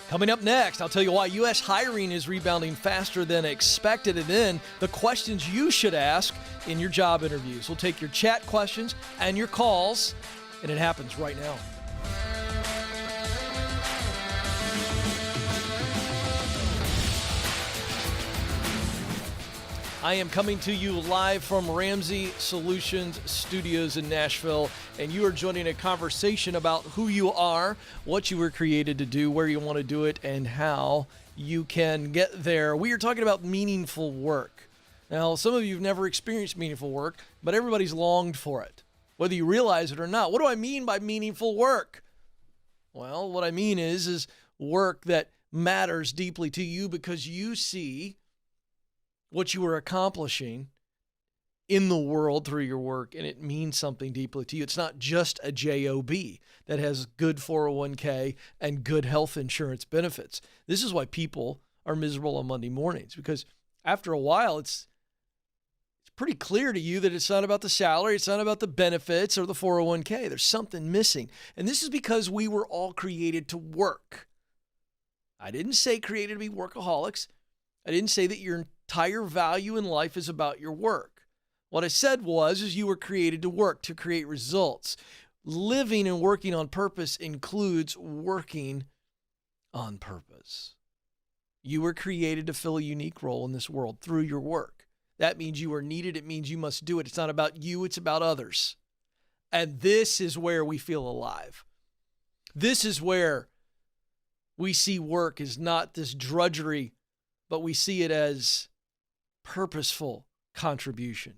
Coming up next, I'll tell you why U.S. hiring is rebounding faster than expected, and then the questions you should ask in your job interviews. We'll take your chat questions and your calls, and it happens right now. I am coming to you live from Ramsey Solutions Studios in Nashville, and you are joining a conversation about who you are, what you were created to do, where you want to do it, and how you can get there. We are talking about meaningful work. Now, some of you have never experienced meaningful work, but everybody's longed for it, whether you realize it or not. What do I mean by meaningful work? Well, what I mean is work that matters deeply to you because you see what you are accomplishing in the world through your work, and it means something deeply to you. It's not just a job that has good 401k and good health insurance benefits. This is why people are miserable on Monday mornings, because after a while, it's pretty clear to you that it's not about the salary, it's not about the benefits or the 401k. There's something missing. And this is because we were all created to work. I didn't say created to be workaholics. I didn't say that your entire value in life is about your work. What I said was you were created to work, to create results. Living and working on purpose includes working on purpose. You were created to fill a unique role in this world through your work. That means you are needed. It means you must do it. It's not about you. It's about others. And this is where we feel alive. This is where we see work as not this drudgery, but we see it as purposeful contribution.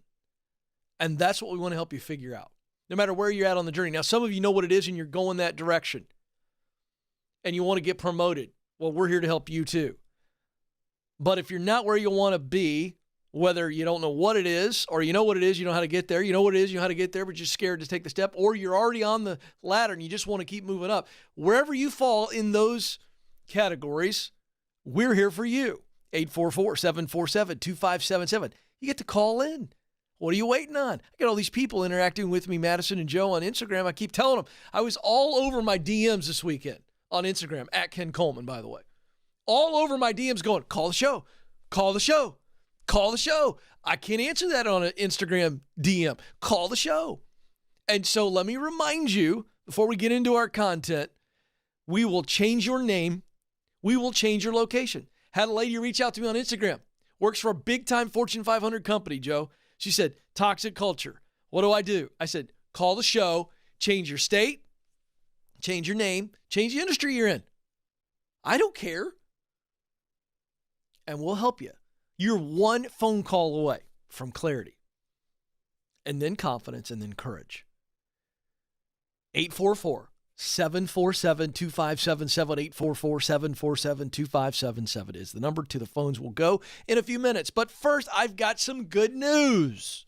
And that's what we want to help you figure out, no matter where you're at on the journey. Now, some of you know what it is and you're going that direction and you want to get promoted. Well, we're here to help you too. But if you're not where you want to be, whether you don't know what it is or you know what it is, you know how to get there, you know what it is, you know how to get there, but you're scared to take the step, or you're already on the ladder and you just want to keep moving up. Wherever you fall in those categories, we're here for you. 844-747-2577. You get to call in. What are you waiting on? I got all these people interacting with me, Madison and Joe, on Instagram. I keep telling them. I was all over my DMs this weekend on Instagram, at Ken Coleman, by the way. All over my DMs going, call the show, call the show, call the show. I can't answer that on an Instagram DM. Call the show. And so let me remind you, before we get into our content, we will change your name. We will change your location. Had a lady reach out to me on Instagram. Works for a big-time Fortune 500 company, Joe. She said, toxic culture. What do I do? I said, call the show, change your state, change your name, change the industry you're in. I don't care. And we'll help you. You're one phone call away from clarity. And then confidence, and then courage. 844-747-2577, 844-747-2577 is the number. To the phones will go in a few minutes. But first, I've got some good news.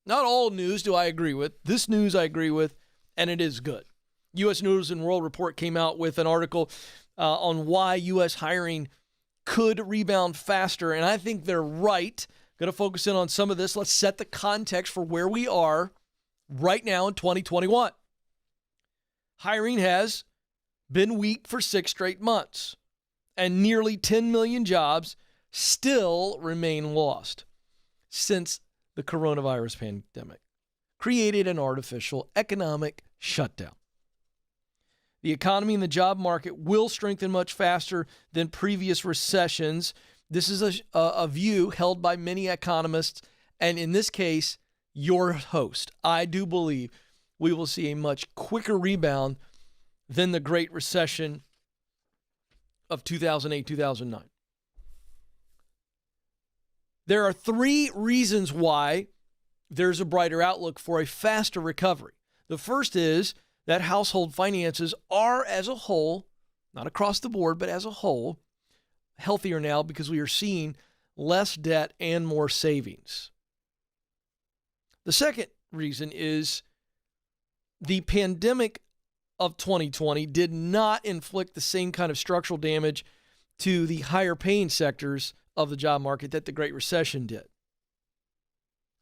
Not all news do I agree with. This news I agree with, and it is good. U.S. News and World Report came out with an article on why U.S. hiring could rebound faster, and I think they're right. Going to focus in on some of this. Let's set the context for where we are right now in 2021. Hiring has been weak for 6 straight months, and nearly 10 million jobs still remain lost since the coronavirus pandemic created an artificial economic shutdown. The economy and the job market will strengthen much faster than previous recessions. This is a view held by many economists, and in this case, your host. I do believe we will see a much quicker rebound than the Great Recession of 2008, 2009. There are 3 reasons why there's a brighter outlook for a faster recovery. The first is that household finances are, as a whole, not across the board, but as a whole, healthier now because we are seeing less debt and more savings. The second reason is the pandemic of 2020 did not inflict the same kind of structural damage to the higher paying sectors of the job market that the Great Recession did.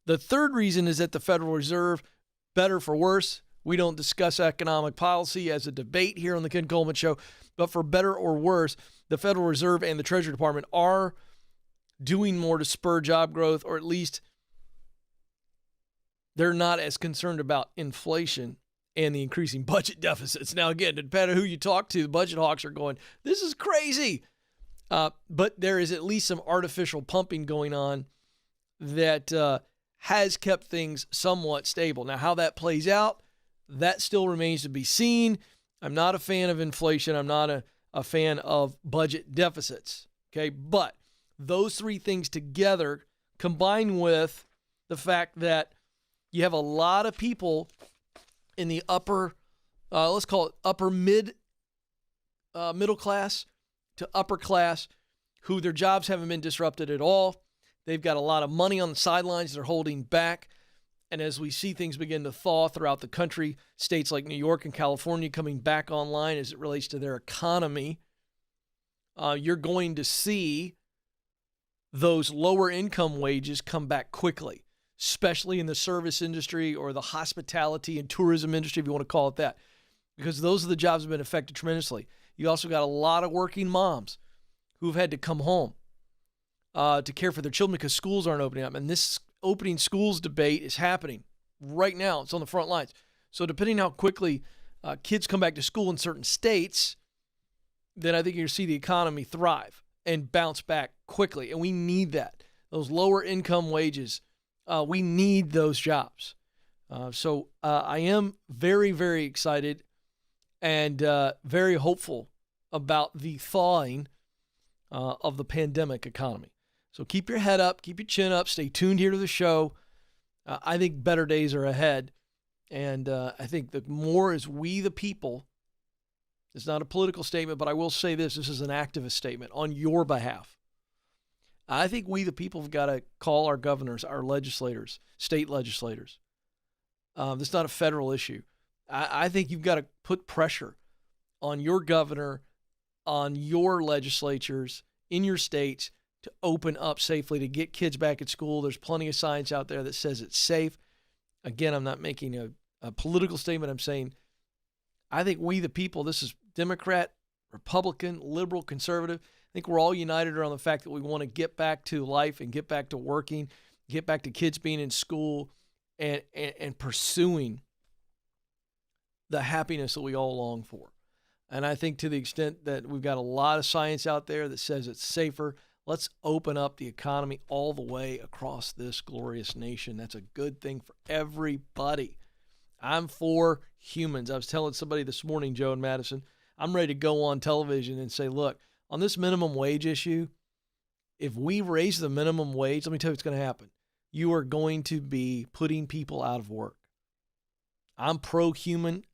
The third reason is that the Federal Reserve, better for worse, We don't discuss economic policy as a debate here on the Ken Coleman Show, but for better or worse, the Federal Reserve and the Treasury Department are doing more to spur job growth, or at least they're not as concerned about inflation and the increasing budget deficits. Now, again, depending on who you talk to, the budget hawks are going, this is crazy. But there is at least some artificial pumping going on that has kept things somewhat stable. Now, how that plays out, that still remains to be seen. I'm not a fan of inflation. I'm not a fan of budget deficits. Okay, but those three things together, combined with the fact that you have a lot of people in the upper, let's call it upper middle class to upper class, who their jobs haven't been disrupted at all. They've got a lot of money on the sidelines they're holding back. And as we see things begin to thaw throughout the country, states like New York and California coming back online as it relates to their economy, you're going to see those lower income wages come back quickly, especially in the service industry or the hospitality and tourism industry, if you want to call it that, because those are the jobs that have been affected tremendously. You also got a lot of working moms who've had to come home to care for their children because schools aren't opening up. And this opening schools debate is happening right now. It's on the front lines. So depending how quickly kids come back to school in certain states, then I think you're going to see the economy thrive and bounce back quickly. And we need that. Those lower income wages, we need those jobs. So I am very, very excited and very hopeful about the thawing of the pandemic economy. So keep your head up, keep your chin up, stay tuned here to the show. I think better days are ahead. And I think the more as we the people, it's not a political statement, but I will say this is an activist statement on your behalf. I think we the people have got to call our governors, our legislators, state legislators. This is not a federal issue. I think you've got to put pressure on your governor, on your legislatures in your states to open up safely, to get kids back at school. There's plenty of science out there that says it's safe. Again, I'm not making a political statement. I'm saying I think we the people, this is Democrat, Republican, liberal, conservative, I think we're all united around the fact that we want to get back to life and get back to working, get back to kids being in school and pursuing the happiness that we all long for. And I think to the extent that we've got a lot of science out there that says it's safer, let's open up the economy all the way across this glorious nation. That's a good thing for everybody. I'm for humans. I was telling somebody this morning, Joe and Madison, I'm ready to go on television and say, look, on this minimum wage issue, if we raise the minimum wage, let me tell you what's going to happen. You are going to be putting people out of work. I'm pro-human.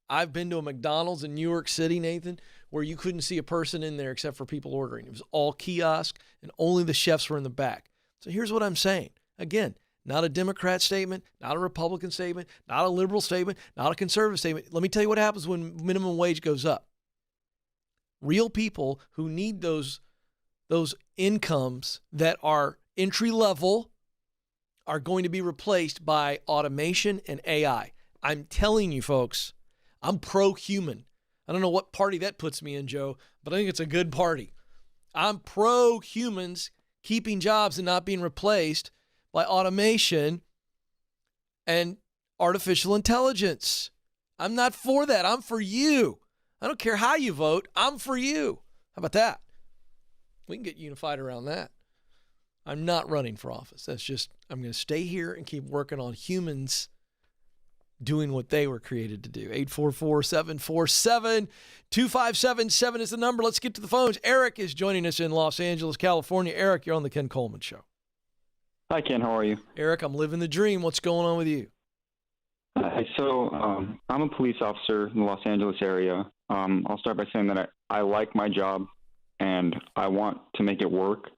I've been to a McDonald's in New York City, Nathan, where you couldn't see a person in there except for people ordering. It was all kiosk, and only the chefs were in the back. So here's what I'm saying. Again, not a Democrat statement, not a Republican statement, not a liberal statement, not a conservative statement. Let me tell you what happens when minimum wage goes up. Real people who need those incomes that are entry level are going to be replaced by automation and AI. I'm telling you, folks, I'm pro-human. I don't know what party that puts me in, Joe, but I think it's a good party. I'm pro-humans keeping jobs and not being replaced by automation and artificial intelligence. I'm not for that. I'm for you. I don't care how you vote. I'm for you. How about that? We can get unified around that. I'm not running for office. That's just, I'm going to stay here and keep working on humans doing what they were created to do. 844-747-2577 is the number. Let's get to the phones. Eric is joining us in Los Angeles, California. Eric, you're on the Ken Coleman Show. Hi, Ken. How are you? Eric, I'm living the dream. What's going on with you? I'm a police officer in the Los Angeles area. I'll start by saying that I like my job and I want to make it work,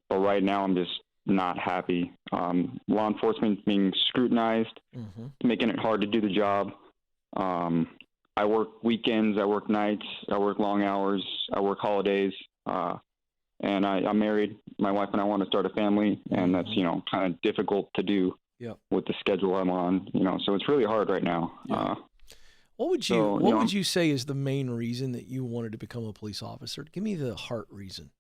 but right now I'm just not happy. Law enforcement being scrutinized, making it hard to do the job. I work weekends, I work nights, I work long hours, I work holidays, and I'm married. My wife and I want to start a family, and that's, kind of difficult to do with the schedule I'm on, so it's really hard right now. What would you say is the main reason that you wanted to become a police officer? Give me the heart reason.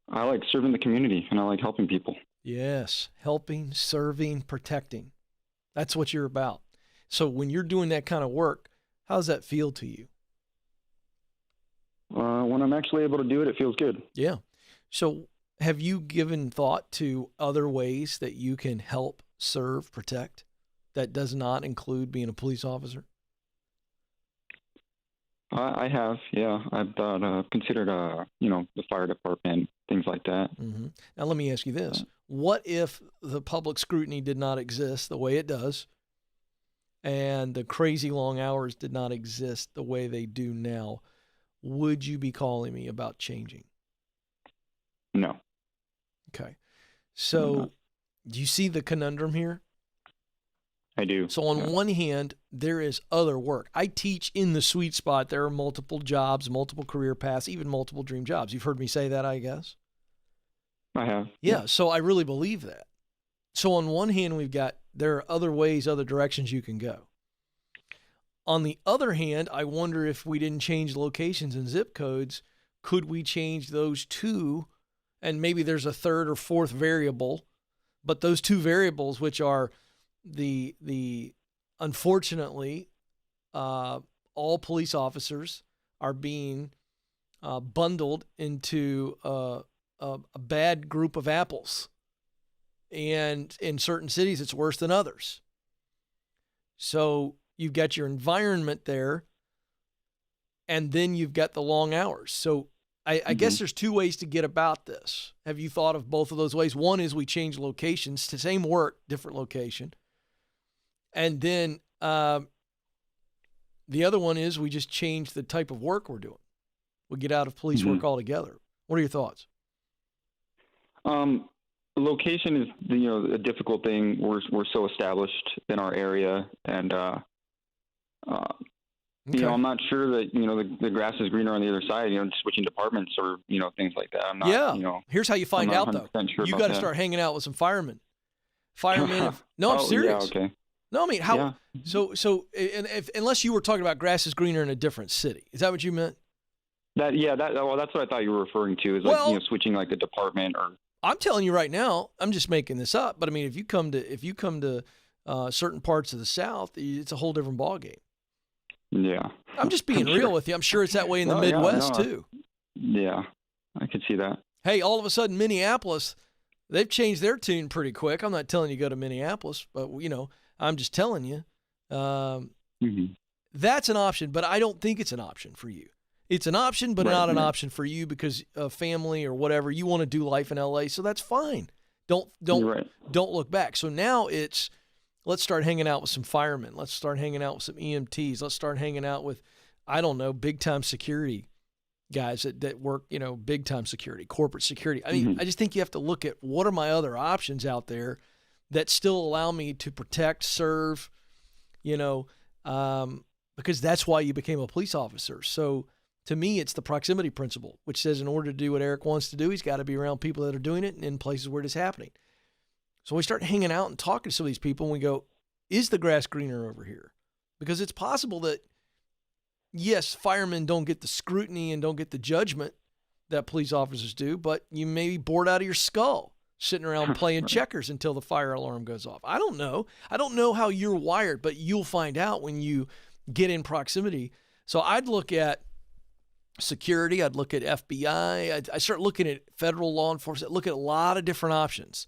I like serving the community, and I like helping people. Yes, helping, serving, protecting. That's what you're about. So when you're doing that kind of work, how does that feel to you? When I'm actually able to do it, it feels good. Yeah. So have you given thought to other ways that you can help, serve, protect that does not include being a police officer? I have, yeah. I've considered, the fire department, things like that. Mm-hmm. Now, let me ask you this. What if the public scrutiny did not exist the way it does, and the crazy long hours did not exist the way they do now? Would you be calling me about changing? No. Okay. So do you see the conundrum here? I do. So on one hand, there is other work. I teach in the sweet spot. There are multiple jobs, multiple career paths, even multiple dream jobs. You've heard me say that, I guess? I have. Yeah, so I really believe that. So on one hand, there are other ways, other directions you can go. On the other hand, I wonder if we didn't change locations and zip codes, could we change those two? And maybe there's a third or fourth variable, but those two variables, which are the unfortunately, all police officers are being bundled into a bad group of apples. And in certain cities, it's worse than others. So you've got your environment there, and then you've got the long hours. So I guess there's two ways to get about this. Have you thought of both of those ways? One is we change locations to same work, different location. And then the other one is we just change the type of work we're doing. We get out of police work altogether. What are your thoughts? Location is, a difficult thing. We're so established in our area, and I'm not sure that the grass is greener on the other side. Switching departments or things like that. I'm not. Here's how you find out though. Sure you got to start hanging out with some firemen. I'm serious. Yeah, okay. No, I mean how? Yeah. So unless you were talking about grass is greener in a different city, is that what you meant? That's what I thought you were referring to. Is switching like the department or. I'm telling you right now, I'm just making this up, but I mean, if you come to certain parts of the South, it's a whole different ballgame. Yeah. I'm just being real with you. I'm sure it's that way in the Midwest too. Yeah, I could see that. Hey, all of a sudden, Minneapolis, they've changed their tune pretty quick. I'm not telling you to go to Minneapolis, but I'm just telling you, that's an option, but I don't think it's an option for you. It's an option, but not an option for you because of family or whatever. You want to do life in LA, so that's fine. Don't look back. So now it's, let's start hanging out with some firemen. Let's start hanging out with some EMTs. Let's start hanging out with, I don't know, big time security guys that work, big time security, corporate security. I mean, I just think you have to look at what are my other options out there that still allow me to protect, serve, because that's why you became a police officer. So to me, it's the proximity principle, which says in order to do what Eric wants to do, he's got to be around people that are doing it and in places where it is happening. So we start hanging out and talking to some of these people, and we go, is the grass greener over here? Because it's possible that, yes, firemen don't get the scrutiny and don't get the judgment that police officers do, but you may be bored out of your skull sitting around playing checkers until the fire alarm goes off. I don't know. I don't know how you're wired, but you'll find out when you get in proximity. So I'd look at security. I'd look at FBI. I start looking at federal law enforcement. Look at a lot of different options.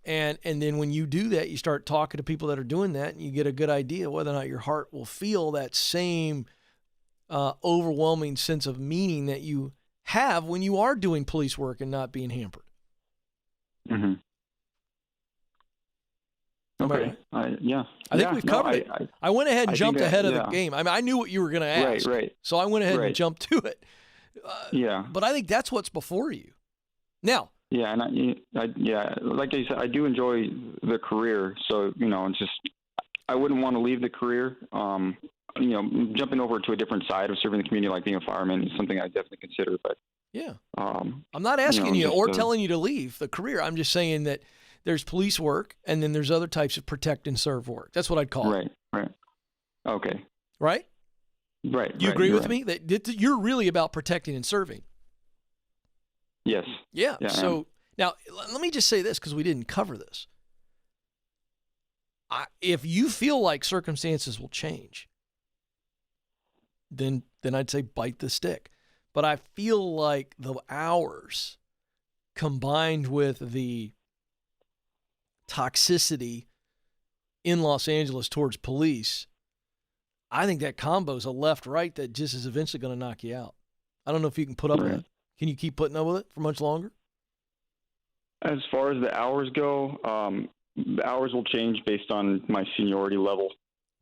And then when you do that, you start talking to people that are doing that, and you get a good idea whether or not your heart will feel that same overwhelming sense of meaning that you have when you are doing police work and not being hampered. Mm-hmm. Okay. I think we've covered it. I went ahead and jumped ahead of the game. I mean, I knew what you were going to ask. Right. So I went ahead and jumped to it. Yeah. But I think that's what's before you. Now. Yeah, and like I said, I do enjoy the career. So, it's just, I wouldn't want to leave the career. Jumping over to a different side of serving the community, like being a fireman, is something I definitely consider. But yeah, I'm not asking you or telling you to leave the career. I'm just saying that there's police work, and then there's other types of protect and serve work. That's what I'd call it. Right. Okay. right? Right. You agree you're with right. me that you're really about protecting and serving? Yes. Yeah. Yeah, So now let me just say this, because we didn't cover this. If you feel like circumstances will change, then I'd say bite the stick. But I feel like the hours combined with the toxicity in Los Angeles towards police, I think that combo is a left-right that just is eventually going to knock you out. I don't know if you can put up with it. Can you keep putting up with it for much longer? As far as the hours go, the hours will change based on my seniority level.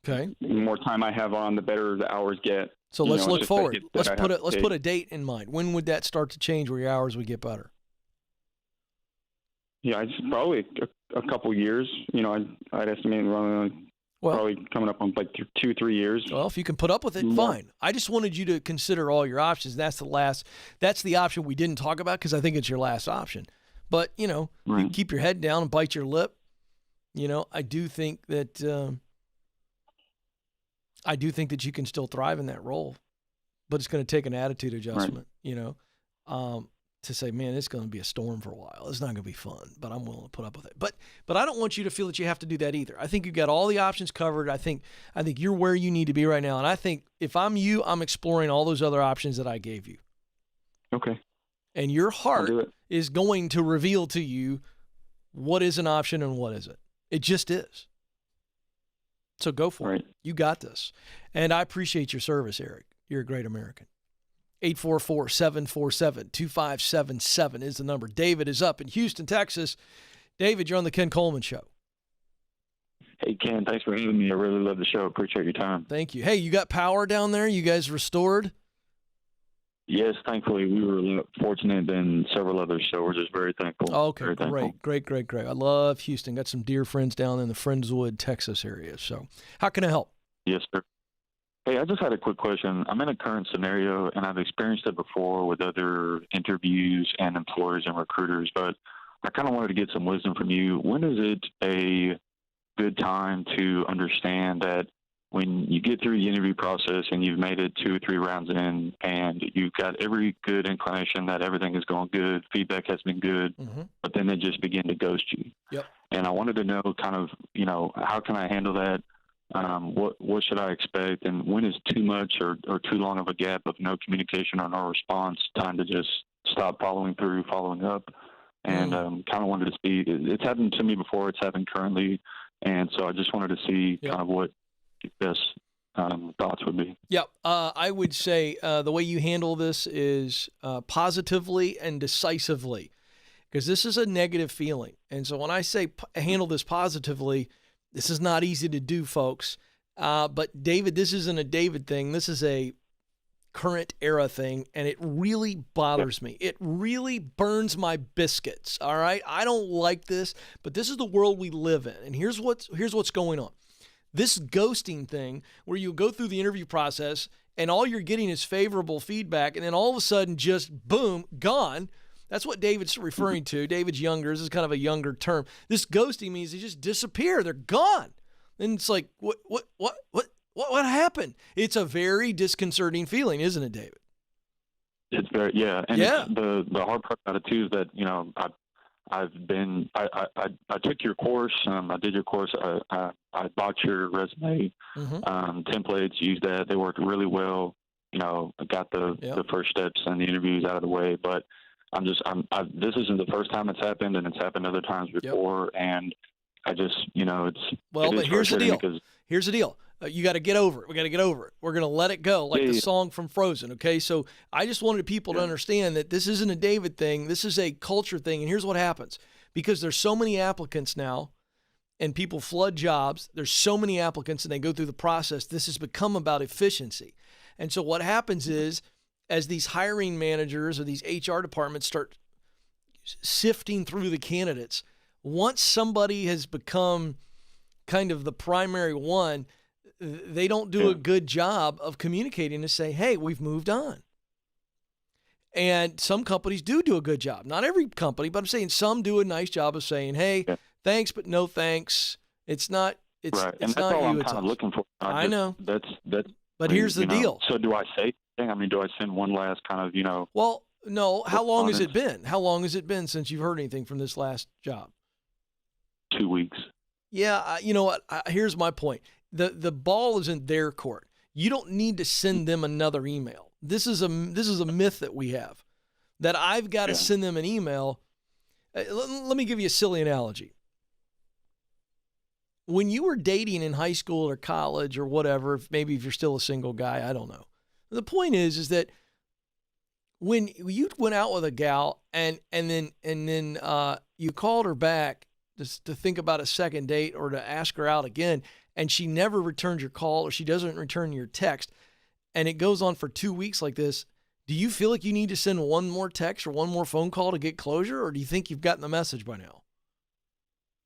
Okay. The more time I have on, the better the hours get. So let's look forward. Let's put a date in mind. When would that start to change where your hours would get better? Yeah, it's probably a couple years. I'd estimate probably coming up on like 2-3 years. Well, if you can put up with it, fine. I just wanted you to consider all your options. That's the option we didn't talk about because I think it's your last option. But, you can keep your head down and bite your lip. I do think that you can still thrive in that role, but it's going to take an attitude adjustment, to say, man, it's going to be a storm for a while. It's not going to be fun, but I'm willing to put up with it. But I don't want you to feel that you have to do that either. I think you've got all the options covered. I think you're where you need to be right now. And I think if I'm you, I'm exploring all those other options that I gave you. Okay. And your heart is going to reveal to you what is an option and what isn't. It just is. So go for it. You got this. And I appreciate your service, Eric. You're a great American. 844-747-2577 is the number. David is up in Houston, Texas. David, you're on the Ken Coleman Show. Hey, Ken, thanks for having me. I really love the show. Appreciate your time. Thank you. Hey, you got power down there? You guys restored? Yes, thankfully, we were fortunate than several others, so we're just very thankful. Okay, very thankful. Great. I love Houston. Got some dear friends down in the Friendswood, Texas area. So how can I help? Yes, sir. Hey, I just had a quick question. I'm in a current scenario, and I've experienced it before with other interviews and employers and recruiters, but I kind of wanted to get some wisdom from you. When is it a good time to understand that when you get through the interview process and you've made it 2 or 3 rounds in and you've got every good inclination that everything is going good, feedback has been good, but then they just begin to ghost you? Yep. And I wanted to know kind of, how can I handle that? What should I expect? And when is too much or too long of a gap of no communication or no response time to just stop following up? And kind of wanted to see, it's happened to me before, it's happened currently. And so I just wanted to see kind of what best thoughts would be. Yeah, I would say the way you handle this is positively and decisively, because this is a negative feeling. And so when I say handle this positively, this is not easy to do, folks. But David, this isn't a David thing. This is a current era thing, and it really bothers me. It really burns my biscuits, all right? I don't like this, but this is the world we live in. And here's what's going on. This ghosting thing where you go through the interview process and all you're getting is favorable feedback, and then all of a sudden just boom, gone. That's what David's referring to. David's younger. This is kind of a younger term. This ghosting means they just disappear. They're gone. And it's like, what happened? It's a very disconcerting feeling, isn't it, David? It's very, And the hard part about it too is that, I took your course. I did your course. I bought your resume templates, used that. They worked really well. I got the first steps and the interviews out of the way, but this isn't the first time it's happened, and it's happened other times before. And I just, but here's the deal. Here's the deal. You got to get over it. We got to get over it. We're going to let it go, like the song from Frozen. Okay. So I just wanted people to understand that this isn't a David thing. This is a culture thing. And here's what happens, because there's so many applicants now and people flood jobs. There's so many applicants and they go through the process. This has become about efficiency. And so what happens is, as these hiring managers or these HR departments start sifting through the candidates, once somebody has become kind of the primary one, they don't do a good job of communicating to say, hey, we've moved on. And some companies do a good job. Not every company, but I'm saying some do a nice job of saying, hey, thanks, but no thanks. It's not, it's, right. it's and that's not all you, I'm it's kind of us. looking for. I know. That's But here's the deal. So do I say, do I send one last kind of, Well, no. How long has it correspondence? been? How long has it been since you've heard anything from this last job? 2 weeks. Yeah, you know what? Here's my point. The ball is in their court. You don't need to send them another email. This is a myth that we have, that I've got to send them an email. Let me give you a silly analogy. When you were dating in high school or college or whatever, maybe if you're still a single guy, I don't know. The point is that when you went out with a gal and then you called her back just to think about a second date or to ask her out again, and she never returns your call or she doesn't return your text, and it goes on for 2 weeks like this, do you feel like you need to send one more text or one more phone call to get closure, or do you think you've gotten the message by now?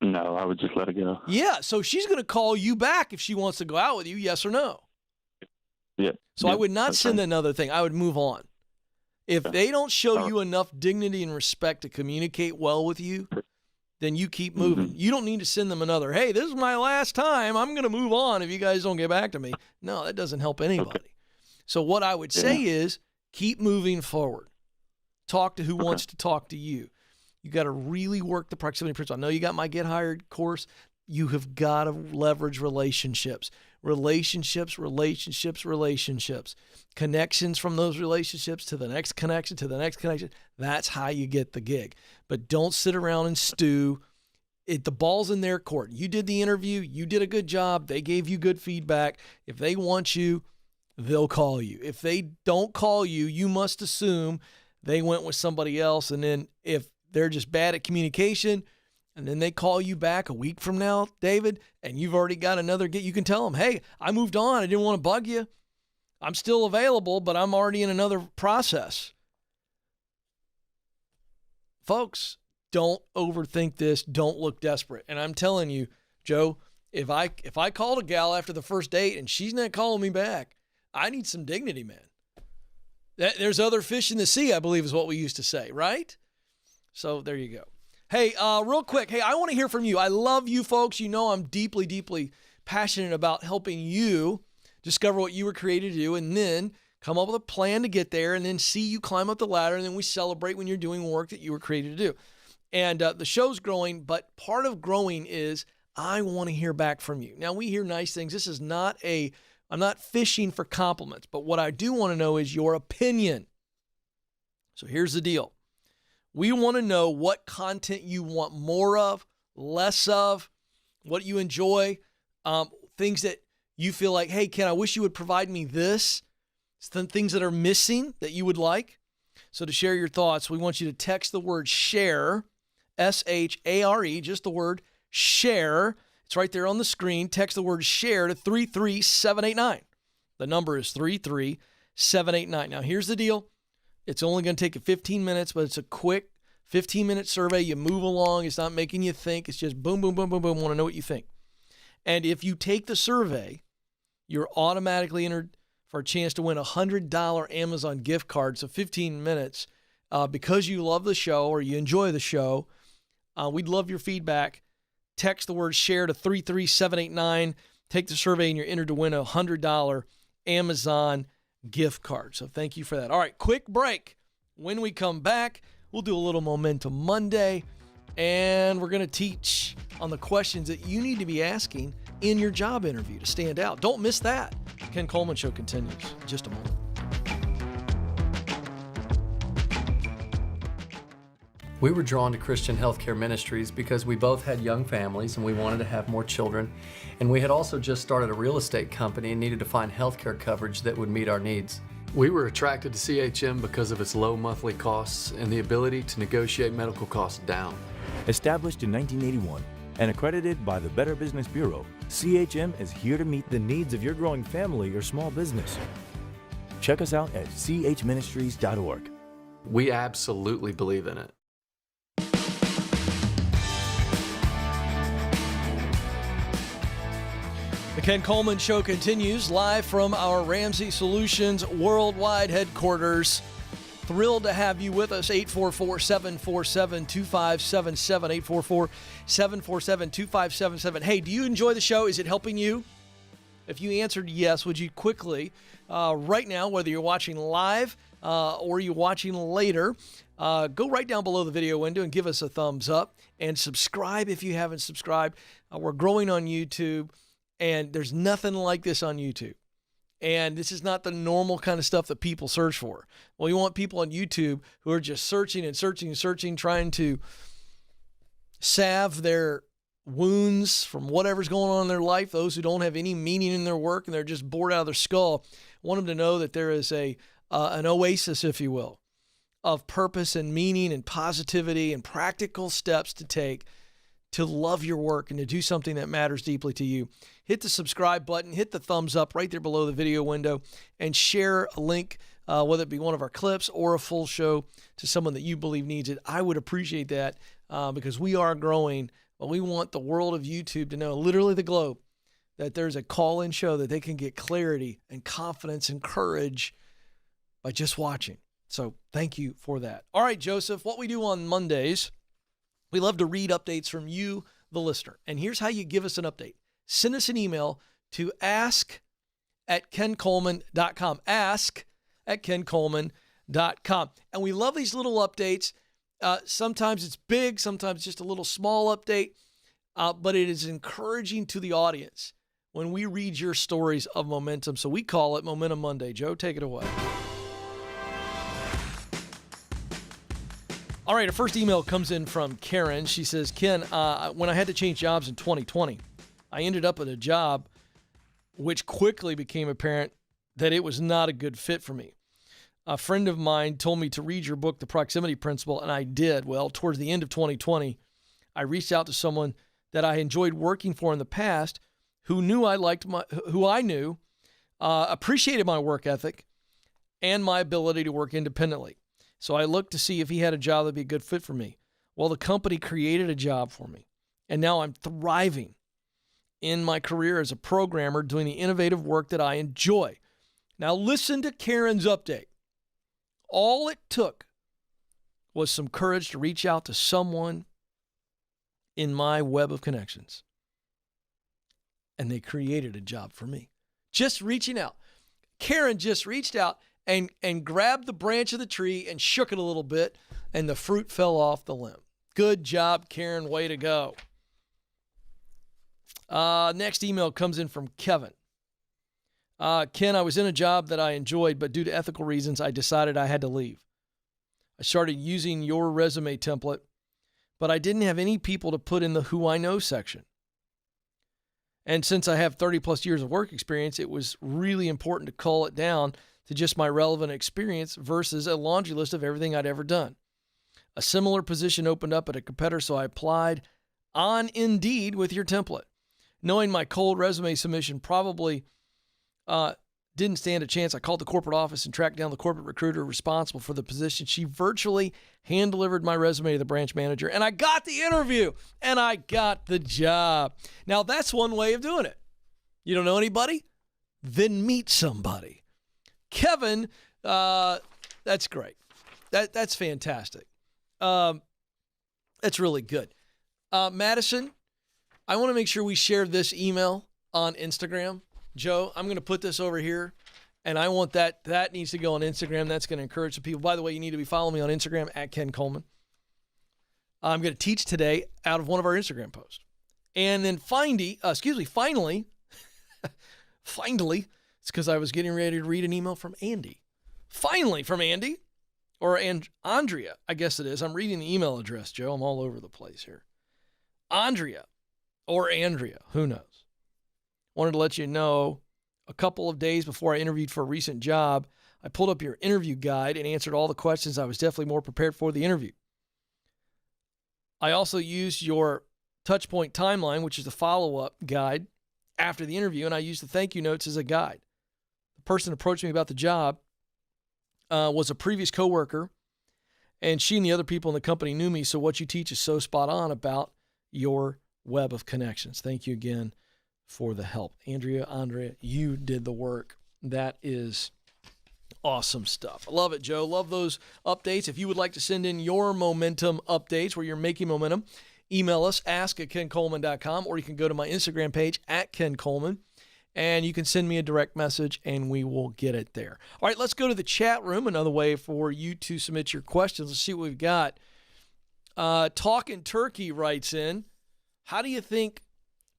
No, I would just let it go. Yeah, so she's going to call you back if she wants to go out with you, yes or no? Yeah. So I would not send another thing. I would move on. If they don't show you enough dignity and respect to communicate well with you, then you keep moving. You don't need to send them another, hey, this is my last time. I'm going to move on if you guys don't get back to me. No, that doesn't help anybody. Okay. So what I would say is keep moving forward. Talk to who wants to talk to you. You got to really work the proximity principle. I know you got my Get Hired course. You have got to leverage relationships. Relationships. Connections from those relationships to the next connection, to the next connection. That's how you get the gig. But don't sit around and stew. The ball's in their court. You did the interview. You did a good job. They gave you good feedback. If they want you, they'll call you. If they don't call you, you must assume they went with somebody else. And then if they're just bad at communication, and then they call you back a week from now, David, and you've already got another gig, you can tell them, hey, I moved on. I didn't want to bug you. I'm still available, but I'm already in another process. Folks, don't overthink this. Don't look desperate. And I'm telling you, Joe, if I called a gal after the first date and she's not calling me back, I need some dignity, man. There's other fish in the sea, I believe is what we used to say, right? So there you go. Hey, real quick. Hey, I want to hear from you. I love you folks. You know I'm deeply, deeply passionate about helping you discover what you were created to do and then come up with a plan to get there and then see you climb up the ladder, and then we celebrate when you're doing work that you were created to do. And the show's growing, but part of growing is I want to hear back from you. Now, we hear nice things. This is not I'm not fishing for compliments, but what I do want to know is your opinion. So here's the deal. We want to know what content you want more of, less of, what you enjoy, things that you feel like, hey, Ken, I wish you would provide me this, some things that are missing that you would like. So to share your thoughts, we want you to text the word share, S-H-A-R-E, just the word share. It's right there on the screen. Text the word share to 33789. The number is 33789. Now, here's the deal. It's only going to take you 15 minutes, but it's a quick 15-minute survey. You move along. It's not making you think. It's just boom, boom, boom, boom, boom. Want to know what you think. And if you take the survey, you're automatically entered for a chance to win a $100 Amazon gift card. So 15 minutes. Because you love the show or you enjoy the show, we'd love your feedback. Text the word share to 33789. Take the survey and you're entered to win a $100 Amazon gift card. So thank you for that. All right, quick break. When we come back, we'll do a little Momentum Monday, and we're going to teach on the questions that you need to be asking in your job interview to stand out. Don't miss that. Ken Coleman Show continues in just a moment. We were drawn to Christian Healthcare Ministries because we both had young families and we wanted to have more children. And we had also just started a real estate company and needed to find healthcare coverage that would meet our needs. We were attracted to CHM because of its low monthly costs and the ability to negotiate medical costs down. Established in 1981 and accredited by the Better Business Bureau, CHM is here to meet the needs of your growing family or small business. Check us out at chministries.org. We absolutely believe in it. The Ken Coleman Show continues live from our Ramsey Solutions worldwide headquarters. Thrilled to have you with us. 844-747-2577. 844-747-2577. Hey, do you enjoy the show? Is it helping you? If you answered yes, would you quickly, right now, whether you're watching live or you're watching later, go right down below the video window and give us a thumbs up and subscribe if you haven't subscribed. We're growing on YouTube, and there's nothing like this on YouTube. And this is not the normal kind of stuff that people search for. Well, you want people on YouTube who are just searching and searching and searching, trying to salve their wounds from whatever's going on in their life, those who don't have any meaning in their work and they're just bored out of their skull. I want them to know that there is an oasis, if you will, of purpose and meaning and positivity and practical steps to take to love your work and to do something that matters deeply to you. Hit the subscribe button, hit the thumbs up right there below the video window, and share a link, whether it be one of our clips or a full show, to someone that you believe needs it. I would appreciate that because we are growing, but we want the world of YouTube to know, literally the globe, that there's a call-in show that they can get clarity and confidence and courage by just watching. So thank you for that. All right, Joseph, what we do on Mondays, we love to read updates from you, the listener. And here's how you give us an update. Send us an email to ask@kencoleman.com. Ask@kencoleman.com. And we love these little updates. Sometimes it's big, sometimes just a little small update. But it is encouraging to the audience when we read your stories of momentum. So we call it Momentum Monday. Joe, take it away. All right, our first email comes in from Karen. She says, Ken, when I had to change jobs in 2020, I ended up at a job which quickly became apparent that it was not a good fit for me. A friend of mine told me to read your book, The Proximity Principle, and I did. Well, towards the end of 2020, I reached out to someone that I enjoyed working for in the past who I knew appreciated my work ethic and my ability to work independently. So I looked to see if he had a job that'd be a good fit for me. Well, the company created a job for me, and now I'm thriving in my career as a programmer doing the innovative work that I enjoy. Now listen to Karen's update. All it took was some courage to reach out to someone in my web of connections, and they created a job for me. Just reaching out. Karen just reached out and grabbed the branch of the tree and shook it a little bit, and the fruit fell off the limb. Good job, Karen. Way to go. Next email comes in from Kevin. Ken, I was in a job that I enjoyed, but due to ethical reasons, I decided I had to leave. I started using your resume template, but I didn't have any people to put in the Who I Know section. And since I have 30 plus years of work experience, it was really important to cull it down to just my relevant experience versus a laundry list of everything I'd ever done. A similar position opened up at a competitor, so I applied on Indeed with your template. Knowing my cold resume submission probably didn't stand a chance, I called the corporate office and tracked down the corporate recruiter responsible for the position. She virtually hand-delivered my resume to the branch manager, and I got the interview, and I got the job. Now, that's one way of doing it. You don't know anybody? Then meet somebody. Kevin, that's great. That's fantastic. That's really good. Madison, I want to make sure we share this email on Instagram. Joe, I'm going to put this over here, and I want that needs to go on Instagram. That's going to encourage some people. By the way, you need to be following me on Instagram at Ken Coleman. I'm going to teach today out of one of our Instagram posts. And then finally, it's because I was getting ready to read an email from Andy. Finally, from Andy, or Andrea, I guess it is. I'm reading the email address, Joe. I'm all over the place here. Andrea, or Andrea, who knows? Wanted to let you know, a couple of days before I interviewed for a recent job, I pulled up your interview guide and answered all the questions. I was definitely more prepared for the interview. I also used your touchpoint timeline, which is the follow-up guide after the interview, and I used the thank you notes as a guide. The person approached me about the job was a previous coworker, and she and the other people in the company knew me, so what you teach is so spot on about your web of connections. Thank you again for the help. Andrea, you did the work. That is awesome stuff. I love it, Joe. Love those updates. If you would like to send in your momentum updates where you're making momentum, email us, ask@kencoleman.com, or you can go to my Instagram page at Ken Coleman and you can send me a direct message and we will get it there. All right, let's go to the chat room. Another way for you to submit your questions. Let's see what we've got. Talking Turkey writes in, how do you think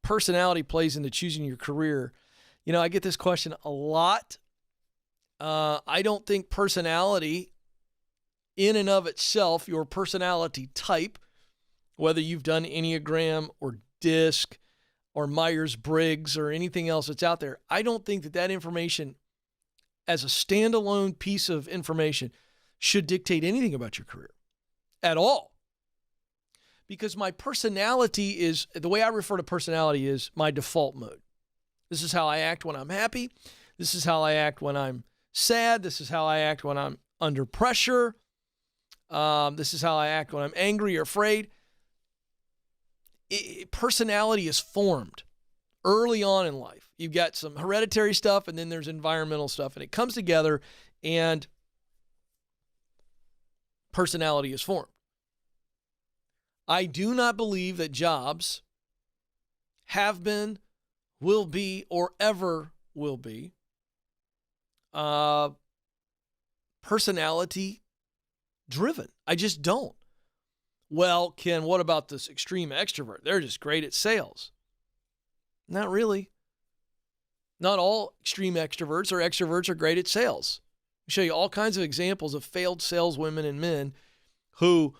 personality plays into choosing your career? You know, I get this question a lot. I don't think personality in and of itself, your personality type, whether you've done Enneagram or DISC or Myers-Briggs or anything else that's out there, I don't think that information as a standalone piece of information should dictate anything about your career at all. Because my personality is, the way I refer to personality is my default mode. This is how I act when I'm happy. This is how I act when I'm sad. This is how I act when I'm under pressure. This is how I act when I'm angry or afraid. Personality is formed early on in life. You've got some hereditary stuff, and then there's environmental stuff, and it comes together, and personality is formed. I do not believe that jobs have been, will be, or ever will be personality driven. I just don't. Well, Ken, what about this extreme extrovert? They're just great at sales. Not really. Not all extreme extroverts or extroverts are great at sales. I'll show you all kinds of examples of failed saleswomen and men who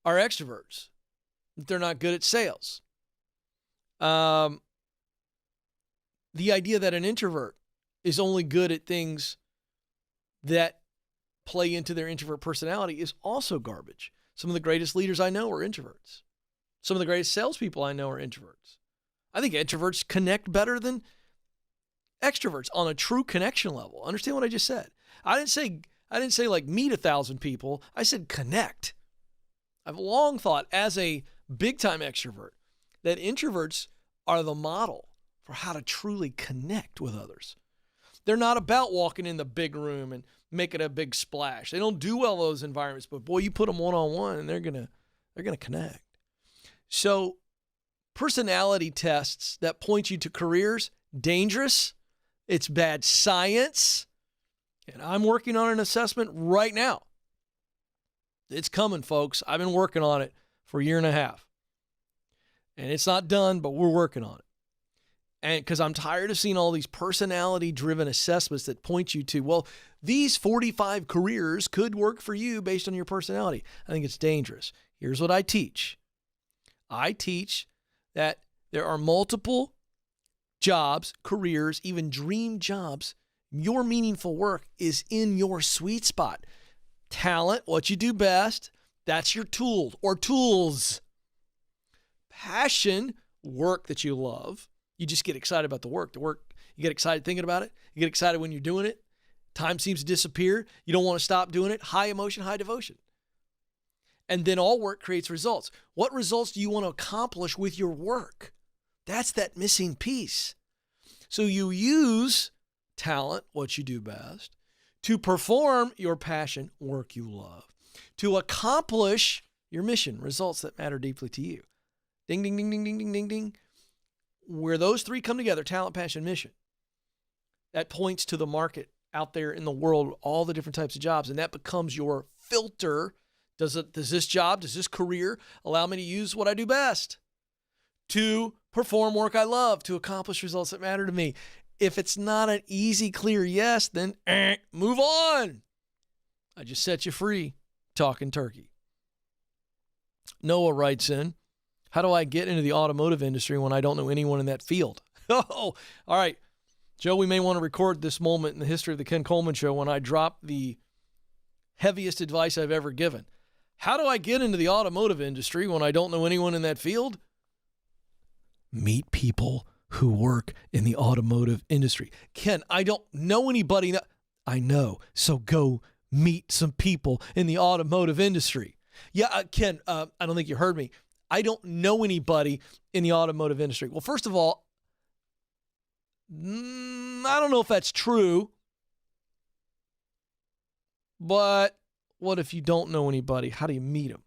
are extroverts. They're not good at sales. The idea that an introvert is only good at things that play into their introvert personality is also garbage. Some of the greatest leaders I know are introverts. Some of the greatest salespeople I know are introverts. I think introverts connect better than extroverts on a true connection level. Understand what I just said? I didn't say like meet 1,000 people. I said connect. I've long thought as a big-time extrovert that introverts are the model for how to truly connect with others. They're not about walking in the big room and making a big splash. They don't do well in those environments, but boy, you put them one-on-one and they're gonna connect. So personality tests that point you to careers, dangerous. It's bad science. And I'm working on an assessment right now. It's coming, folks. I've been working on it for a year and a half. And it's not done, but we're working on it. And because I'm tired of seeing all these personality-driven assessments that point you to, well, these 45 careers could work for you based on your personality. I think it's dangerous. Here's what I teach. I teach that there are multiple jobs, careers, even dream jobs. Your meaningful work is in your sweet spot. Talent, what you do best, that's your tool or tools. Passion, work that you love. You just get excited about the work. You get excited thinking about it. You get excited when you're doing it. Time seems to disappear. You don't want to stop doing it. High emotion, high devotion. And then all work creates results. What results do you want to accomplish with your work? That's that missing piece. So you use talent, what you do best, to perform your passion, work you love, to accomplish your mission, results that matter deeply to you. Ding, ding, ding, ding, ding, ding, ding, ding. Where those three come together, talent, passion, mission, that points to the market out there in the world, all the different types of jobs, and that becomes your filter. Does this job, does this career allow me to use what I do best? To perform work I love, to accomplish results that matter to me. If it's not an easy, clear yes, then move on. I just set you free, talking turkey. Noah writes in, how do I get into the automotive industry when I don't know anyone in that field? Oh, all right. Joe, we may want to record this moment in the history of the Ken Coleman Show when I drop the heaviest advice I've ever given. How do I get into the automotive industry when I don't know anyone in that field? Meet people who work in the automotive industry. Ken, I don't know anybody. I know. So go meet some people in the automotive industry. Yeah, Ken, I don't think you heard me. I don't know anybody in the automotive industry. Well, first of all, I don't know if that's true. But what if you don't know anybody? How do you meet them?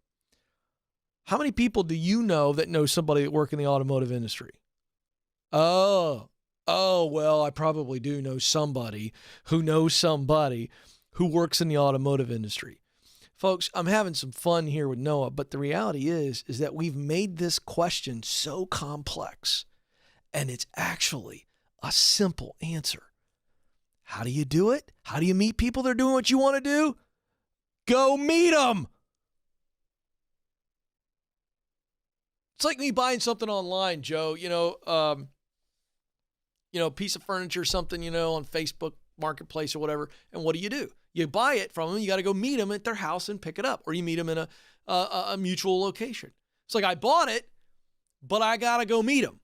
How many people do you know that know somebody that work in the automotive industry? Oh, Oh, well, I probably do know somebody who knows somebody who works in the automotive industry. Folks, I'm having some fun here with Noah, but the reality is that we've made this question so complex, and it's actually a simple answer. How do you do it? How do you meet people that are doing what you want to do? Go meet them. It's like me buying something online, Joe, piece of furniture, something, on Facebook Marketplace or whatever. And what do? You buy it from them. You got to go meet them at their house and pick it up, or you meet them in a mutual location. It's like I bought it, but I got to go meet them.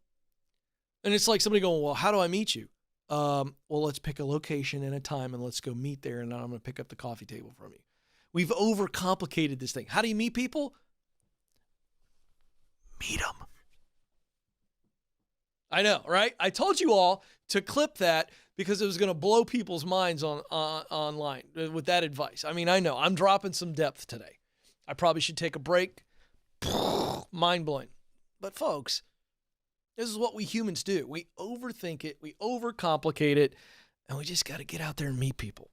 And it's like somebody going, well, how do I meet you? Well, let's pick a location and a time and let's go meet there. And I'm going to pick up the coffee table from you. We've overcomplicated this thing. How do you meet people? Meet them. I know, right? I told you all to clip that because it was going to blow people's minds online with that advice. I mean, I know. I'm dropping some depth today. I probably should take a break. Mind-blowing. But folks, this is what we humans do. We overthink it. We overcomplicate it. And we just got to get out there and meet people.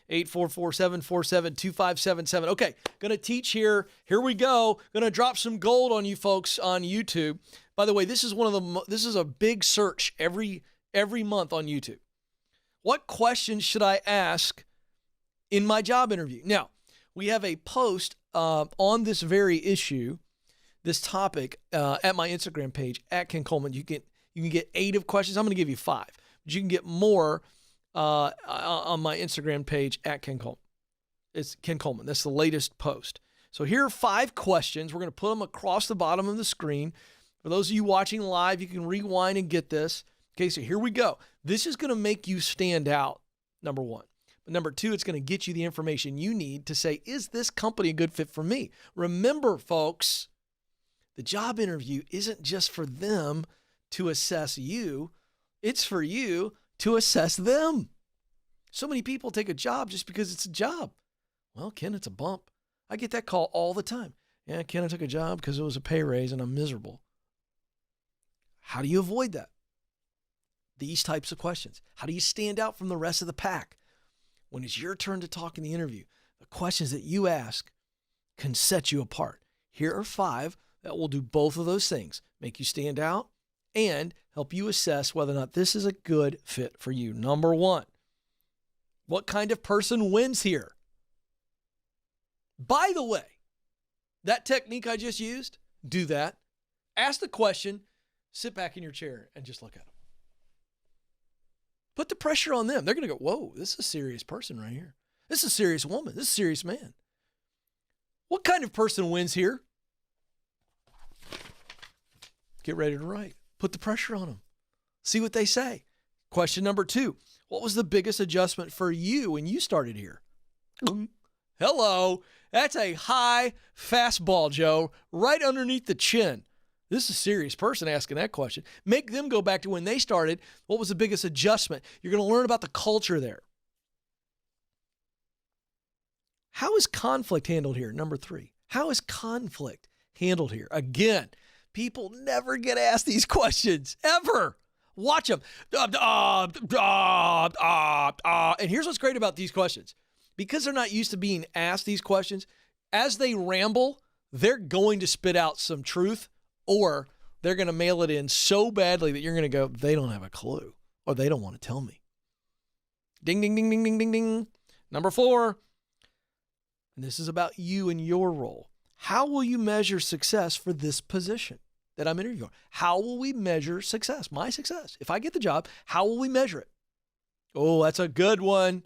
844-747-2577. Okay, going to teach here. Here we go. Going to drop some gold on you folks on YouTube. By the way, this is this is a big search every month on YouTube. What questions should I ask in my job interview? Now, we have a post on this very issue, this topic, at my Instagram page at Ken Coleman. You can get 8 of questions. I'm going to give you 5, but you can get more on my Instagram page at Ken Coleman. It's Ken Coleman. That's the latest post. So here are 5 questions. We're going to put them across the bottom of the screen. For those of you watching live, you can rewind and get this. Okay, so here we go. This is going to make you stand out, number 1. But number 2, it's going to get you the information you need to say, is this company a good fit for me? Remember, folks, the job interview isn't just for them to assess you. It's for you to assess them. So many people take a job just because it's a job. Well, Ken, it's a bump. I get that call all the time. Yeah, Ken, I took a job because it was a pay raise and I'm miserable. How do you avoid that? These types of questions. How do you stand out from the rest of the pack? When it's your turn to talk in the interview, the questions that you ask can set you apart. Here are 5 that will do both of those things. Make you stand out and help you assess whether or not this is a good fit for you. Number 1, what kind of person wins here? By the way, that technique I just used, do that. Ask the question, sit back in your chair and just look at them. Put the pressure on them. They're going to go, whoa, this is a serious person right here. This is a serious woman. This is a serious man. What kind of person wins here? Get ready to write. Put the pressure on them. See what they say. Question number 2. What was the biggest adjustment for you when you started here? Hello. That's a high fastball, Joe, right underneath the chin. This is a serious person asking that question. Make them go back to when they started. What was the biggest adjustment? You're going to learn about the culture there. How is conflict handled here? Number 3. How is conflict handled here? Again, people never get asked these questions, ever. Watch them. And here's what's great about these questions. Because they're not used to being asked these questions, as they ramble, they're going to spit out some truth, or they're going to mail it in so badly that you're going to go, they don't have a clue, or they don't want to tell me. Ding, ding, ding, ding, ding, ding, ding. Number 4, and this is about you and your role. How will you measure success for this position that I'm interviewing? How will we measure success? My success. If I get the job, how will we measure it? Oh, that's a good one.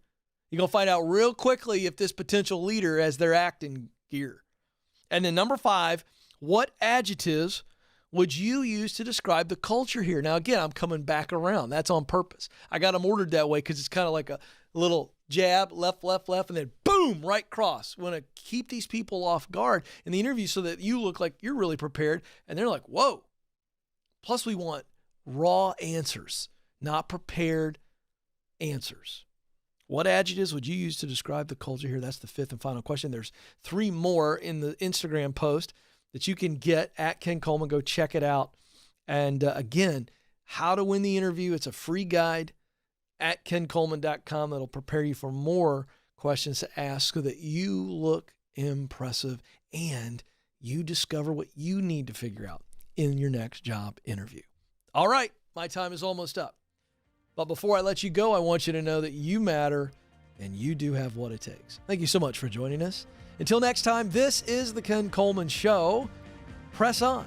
You're going to find out real quickly if this potential leader has their acting gear. And then number 5, what adjectives would you use to describe the culture here? Now, again, I'm coming back around. That's on purpose. I got them ordered that way because it's kind of like a little jab, left, left, left, and then boom, right cross. We want to keep these people off guard in the interview so that you look like you're really prepared, and they're like, whoa. Plus, we want raw answers, not prepared answers. What adjectives would you use to describe the culture here? That's the 5th and final question. There's 3 more in the Instagram post that you can get at Ken Coleman. Go check it out. And again, How to Win the Interview. It's a free guide at kencoleman.com that'll prepare you for more questions to ask so that you look impressive and you discover what you need to figure out in your next job interview. All right, my time is almost up. But before I let you go, I want you to know that you matter and you do have what it takes. Thank you so much for joining us. Until next time, this is the Ken Coleman Show. Press on.